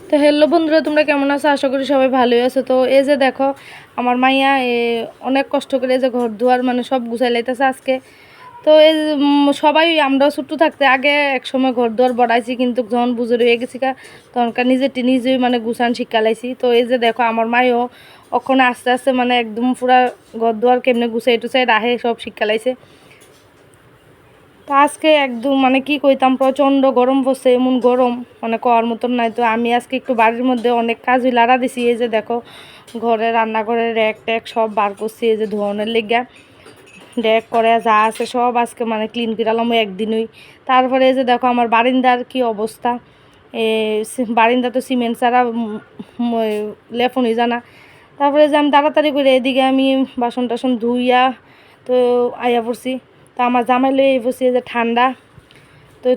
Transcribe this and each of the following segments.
তো হ্যালো বন্ধুরা, তোমরা কেমন আছো? আশা করি সবাই ভালোই আছো। তো এই যে দেখো আমার মাইয়া অনেক কষ্ট করে যে ঘর দুয়ার মানে সব গুছাই লাইতেছে আজকে। তো এই সবাই আমরাও ছোট্ট থাকতে আগে এক সময় ঘর দুয়ার বড়াইছি, কিন্তু যখন বুঝে হয়ে গেছি তখনকার নিজেই মানে গুছান শিক্ষা লাইছি। তো এই যে দেখো আমার মাইও ওখানে আস্তে আস্তে মানে একদম পুরা ঘর দুয়ার কেমনে গুছাই টুছাই রাহে সব শিক্ষা লাইছে। তো আজকে একদম মানে কি কইতাম, প্রচণ্ড গরম পড়ছে, এমন গরম মানে কওয়ার মতন নাই। তো আমি আজকে একটু বাড়ির মধ্যে অনেক কাজই লাড়া দিছি। এই যে দেখো ঘরে রান্নাঘরের র্যাক ট্যাক সব বার করছি, এই যে ধোয়ানোর লেগা ড্যাক করে যা আছে সব আজকে মানে ক্লিন করালাম একদিনই। তারপরে এই যে দেখো আমার বারিন্দার কি অবস্থা, বারিন্দা তো সিমেন্ট ছাড়া লেফনই জানা। তারপরে যে আমি তাড়াতাড়ি করে এদিকে আমি বাসন টাসন ধুইয়া তো আইয়া পড়ছি। তো আমার জামাই লই এই বসি, যে ঠান্ডা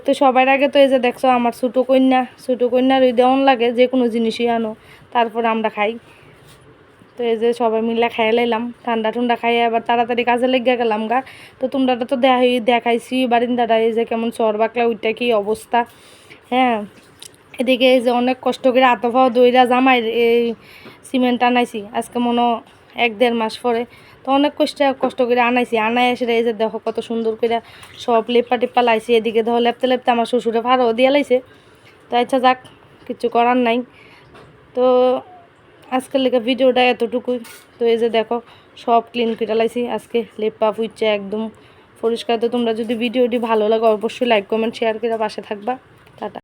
তো সবার আগে তো এই যে দেখছো আমার ছোটো কন্যার ওই দেওয়ান লাগে যে কোনো জিনিসই আনো, তারপরে আমরা খাই। তো এই যে সবাই মিলে খাইয়ে লাইলাম, ঠান্ডা ঠুন্ডা খাইয়ে আবার তাড়াতাড়ি কাজে লেগে গেলাম গা। তো তোমরা তো দেখাইছি বারিন্দাটা এই যে কেমন চর বাকলা ওইটা কি অবস্থা। হ্যাঁ, এদিকে এই যে অনেক কষ্ট করে আতফাও দইরা জামাই এই সিমেন্ট আনাইছি আজকে মনে 1-1.5 মাস পরে। তো অনেক কষ্ট করে আনাইছি, আনাই এসে এই যে দেখো কত সুন্দর করে সব লেপা টেপা লাইছি। এদিকে দেখো লেপতে লেপতে আমার শ্বশুরে ভাড়াও দিয়ে লাইছে। তো আচ্ছা যাক, কিছু করার নাই। তো আজকের লেগে ভিডিওটা এতটুকুই। তো এই যে দেখো সব ক্লিন করে লাইছি আজকে, লেপা ফুইচা একদম পরিষ্কার। তো তোমরা যদি ভিডিওটি ভালো লাগে অবশ্যই লাইক কমেন্ট শেয়ার করে পাশে থাকবা। টাটা।